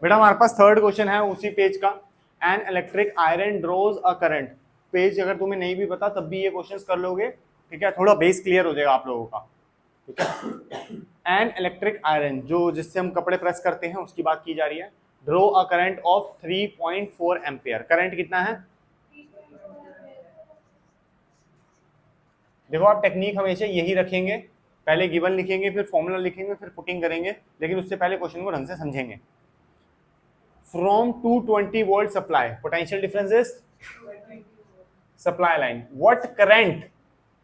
बेटा हमारे पास third question है उसी पेज का। An electric iron draws a current. Page अगर तुम्हें नहीं भी पता तब भी ये क्वेश्चंस कर लोगे, ठीक है, थोड़ा बेस क्लियर हो जाएगा आप लोगों का, ठीक है। एन इलेक्ट्रिक आयरन, जो जिससे हम कपड़े प्रेस करते हैं उसकी बात की जा रही है। Draw a current of 3.4 ampere. Current कितना है? देखो आप टेक्निक हमेशा यही रखेंगे, पहले गिवन लिखेंगे फिर फॉर्मूला लिखेंगे फिर पुटिंग करेंगे, लेकिन उससे पहले क्वेश्चन को ढंग से समझेंगे। From 220 volt supply, potential difference is supply line. What current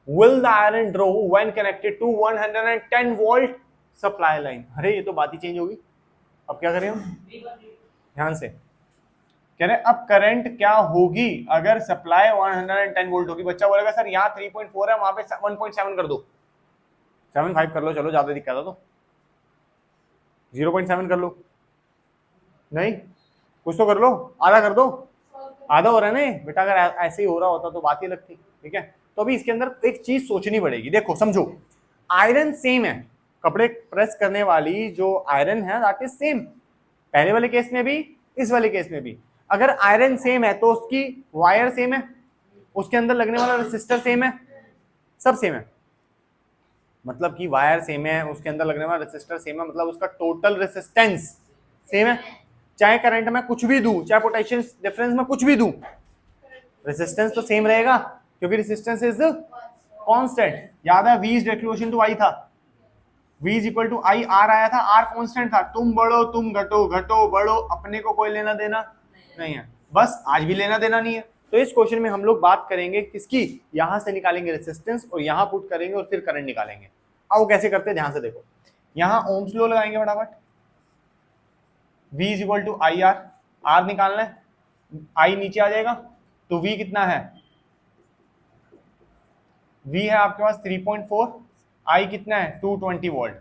will the iron draw when connected to 110 volt supply line? अरे ये तो बात ही चेंज होगी। अब क्या करें हम, ध्यान से कह रहे हैं अब करंट क्या होगी अगर सप्लाई 110 वोल्ट होगी। बच्चा बोलेगा सर यहाँ 3.4 है वहां पे 1.7 कर दो, 7.5 कर लो, चलो ज्यादा दिक्कत है तो 0.7 कर लो, नहीं कुछ तो कर लो, आधा कर दो, आधा हो रहा है ना बेटा। अगर ऐसे ही हो रहा होता तो बात ही अलग थी, ठीक है। तो अभी इसके अंदर एक चीज सोचनी पड़ेगी, देखो समझो, आयरन सेम है, कपड़े प्रेस करने वाली जो आयरन है दैट इज सेम, पहले वाले केस में भी इस वाले केस में भी। अगर आयरन सेम है तो उसकी वायर सेम है, उसके अंदर लगने वाला रेसिस्टर सेम है, सब सेम है। मतलब कि वायर सेम है, उसके अंदर लगने वाला रेसिस्टर सेम है, मतलब उसका टोटल रेसिस्टेंस सेम है। चाहे करंट में कुछ भी दूं, चाहे पोटेंशियल डिफरेंस में कुछ भी दूं, रेसिस्टेंस तो सेम रहेगा, क्योंकि रेसिस्टेंस इज कांस्टेंट। याद है V is directly to I था, V is equal to I, R आया था, आर कांस्टेंट था। तुम बढ़ो तुम घटो, घटो बढ़ो, अपने को कोई लेना देना नहीं है, बस आज भी लेना देना नहीं है। तो इस क्वेश्चन में हम लोग बात करेंगे किसकी, यहां से निकालेंगे रेसिस्टेंस और यहां पुट करेंगे और फिर करंट निकालेंगे। अब वो कैसे करते हैं ध्यान से देखो, यहां ओम्स लॉ लगाएंगे फटाफट, V is equal to I R, R निकालना है, आई नीचे आ जाएगा तो V कितना है, V है आपके पास 3.4, I कितना है 220 वोल्ट।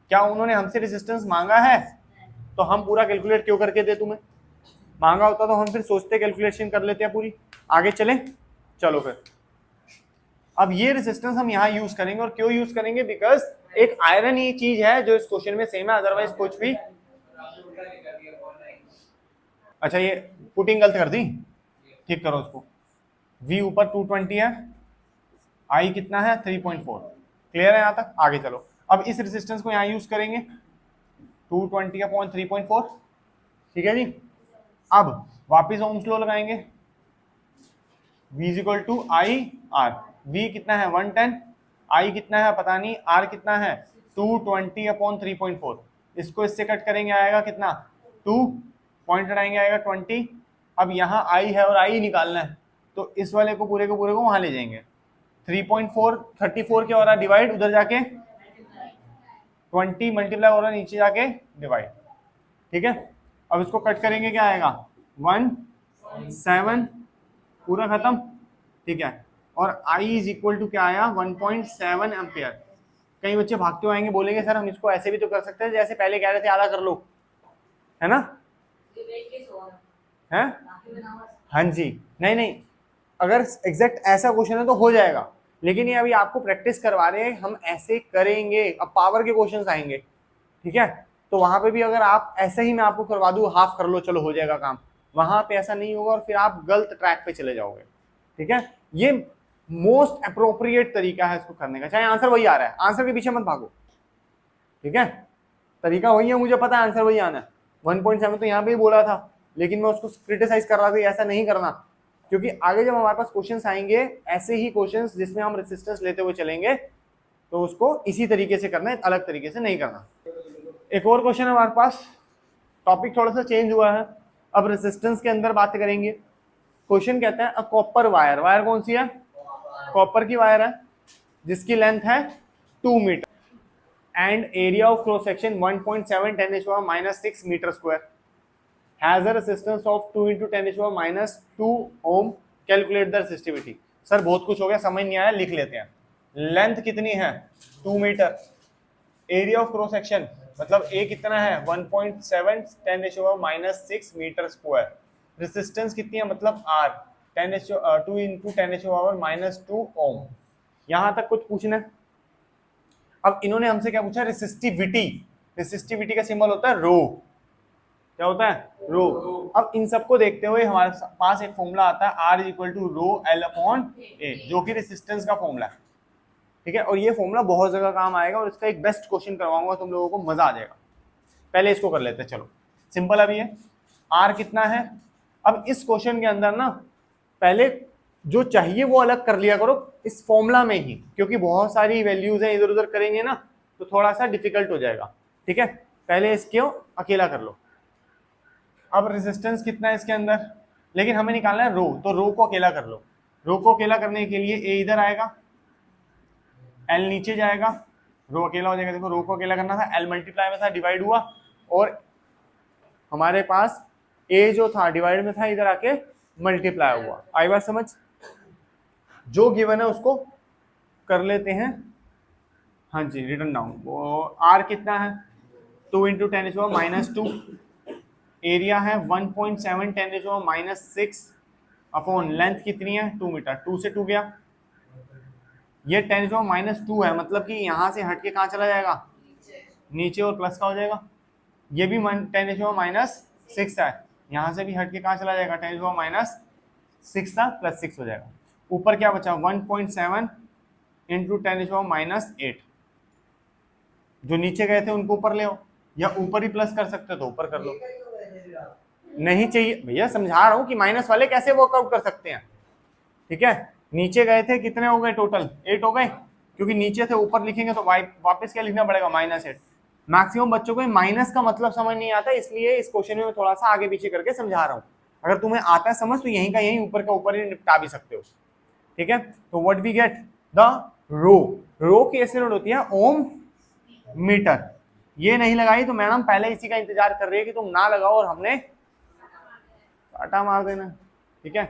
क्या उन्होंने हमसे रेजिस्टेंस मांगा है तो हम पूरा कैलकुलेट क्यों करके दे, तुम्हें मांगा होता तो हम फिर सोचते कैलकुलेशन कर लेते हैं पूरी। आगे चले, चलो फिर अब ये रेजिस्टेंस हम यहाँ यूज करेंगे, और क्यों यूज करेंगे, बिकॉज एक आयरन ही चीज है जो इस क्वेश्चन में सेम है, अदरवाइज कुछ भी। अच्छा ये पुटिंग गलत कर दी, ठीक करो उसको। V ऊपर 220 है, I कितना है 3.4, क्लियर है यहाँ तक। आगे चलो, अब इस रेजिस्टेंस को यहाँ यूज करेंगे 220 अपॉन 3.4, ठीक है जी। अब वापिस ओम्स लॉ लगाएंगे, V is equal to I R, V कितना है 110, I कितना है पता नहीं, R कितना है 220 अपॉन 3.4। इसको इससे कट करेंगे आएगा कितना 2, पॉइंट हटाएंगे आएगा 20। अब यहाँ I है और I निकालना है, तो इस वाले को पूरे को वहां ले जाएंगे। 3.4 34 क्या हो रहा है डिवाइड, उधर जाके 20 मल्टीप्लाई हो रहा है नीचे जाके डिवाइड, ठीक है। अब इसको कट करेंगे क्या आएगा 1.7, पूरा खत्म, ठीक है। और I इज इक्वल टू क्या आया 1.7 एम्पियर। कई बच्चे भागते हुए आएंगे, बोलेंगे सर हम इसको ऐसे भी तो कर सकते हैं जैसे पहले कह रहे थे, आधा कर लो, है ना, है हाँ जी। नहीं नहीं, अगर एग्जैक्ट ऐसा क्वेश्चन है तो हो जाएगा, लेकिन ये अभी आपको प्रैक्टिस करवा रहे हैं, हम ऐसे करेंगे। अब पावर के क्वेश्चंस आएंगे, ठीक है, तो वहां पे भी अगर आप ऐसे ही मैं आपको करवा दूं हाफ कर लो चलो हो जाएगा काम, वहां पे ऐसा नहीं होगा और फिर आप गलत ट्रैक पे चले जाओगे, ठीक है। ये मोस्ट अप्रोप्रिएट तरीका है इसको करने का, चाहे आंसर वही आ रहा है, आंसर के पीछे मत भागो, ठीक है। तरीका वही है, मुझे पता है आंसर वही आना है। 1.7 तो यहाँ पे ही बोला था, लेकिन मैं उसको क्रिटिसाइज कर रहा था ऐसा नहीं करना, क्योंकि आगे जब हमारे पास क्वेश्चंस आएंगे ऐसे ही क्वेश्चंस जिसमें हम रेजिस्टेंस लेते हुए चलेंगे, तो उसको इसी तरीके से करना है, अलग तरीके से नहीं करना। एक और क्वेश्चन है हमारे पास, टॉपिक थोड़ा सा चेंज हुआ है, अब रेजिस्टेंस के अंदर बात करेंगे। क्वेश्चन कहता है अ कॉपर वायर, वायर कौन सी है, कॉपर की वायर है जिसकी लेंथ है 2 metre and area of cross section 1.7 10⁻⁻6 metre square, has a resistance of 2 into 10⁻⁻2 ohm, calculate the resistivity. Sir बहुत कुछ हो गया, समझ नहीं आया, लिख लेते हैं। लेंथ कितनी है 2 metre, area of cross section मतलब ए कितना है 1.7 10⁻⁻6 मीटर स्क्वायर, रेसिस्टेंस कितनी है मतलब R 2 into 10⁻⁻2 ओम। यहां तक कुछ पूछना है। अब इन्होंने हमसे क्या पूछा, रेसिस्टिविटी, रेसिस्टिविटी का सिंबल होता है रो, क्या होता है, रो। अब इन सबको देखते हुए हमारे पास एक फॉर्मूला आता है R equal to rho L upon A, जो कि रेसिस्टेंस का फॉर्मूला है, ठीक है। और ये फॉर्मूला बहुत जगह काम आएगा और इसका एक बेस्ट क्वेश्चन करवाऊंगा, तुम लोगों को मजा आ जाएगा। पहले इसको कर लेते हैं, चलो सिंपल। अभी है R कितना है, अब इस क्वेश्चन के अंदर ना पहले जो चाहिए वो अलग कर लिया करो इस फॉर्मूला में ही, क्योंकि बहुत सारी वैल्यूज हैं, इधर उधर करेंगे ना तो थोड़ा सा डिफिकल्ट हो जाएगा, ठीक है। पहले इसको अकेला कर लो। अब रेजिस्टेंस कितना है इसके अंदर, लेकिन हमें निकालना है रो, तो रो को अकेला कर लो। रो को अकेला करने के लिए ए इधर आएगा, एल नीचे जाएगा, रो अकेला हो जाएगा। देखो रो को अकेला करना था, एल मल्टीप्लाई में था, डिवाइड हुआ, और हमारे पास ए जो था डिवाइड में था, इधर आके मल्टीप्लाई हुआ। आई बात समझ? जो गिवन है उसको कर लेते हैं। हाँ जी, रिटर्न डाउन। वो आर कितना है, 2 इंटू 10⁻², एरिया है 1.7 10⁻⁻6 अपॉन लेंथ कितनी है 2 मीटर, 2 से 2 गया, ये 10⁻² है, मतलब कि यहाँ से हट के कहाँ चला जाएगा, नीचे, और प्लस का हो जाएगा। ये भी 10⁻6 है, यहाँ से भी हट के कहाँ चला जाएगा, 10⁻6 था, प्लस 6 हो जाएगा। ऊपर क्या बचा, 1.7 इंटू 10⁻8। जो नीचे गए थे उनको ऊपर ले आओ, या ऊपर ही प्लस कर सकते हो तो ऊपर कर लो। नहीं चाहिए भैया, समझा रहा हूँ कि माइनस वाले कैसे वर्कआउट कर सकते हैं, ठीक है। नीचे गए थे, कितने हो गए टोटल, 8 हो गए, क्योंकि नीचे थे ऊपर लिखेंगे तो वापस क्या लिखना पड़ेगा, -8। मैक्सिमम बच्चों को माइनस का मतलब समझ नहीं आता, इसलिए इस क्वेश्चन में थोड़ा सा आगे पीछे करके समझा रहा हूँ। अगर तुम्हें आता है समझ तो यहीं का यहीं ऊपर का ऊपर ही निपटा भी सकते हो, ठीक है। तो what we get, the rho की ऐसे नोट होती है ओम मीटर। ये नहीं लगाई तो मैडम पहले इसी का इंतजार कर रही है कि तुम ना लगाओ और हमने काटा मार देना, ठीक है।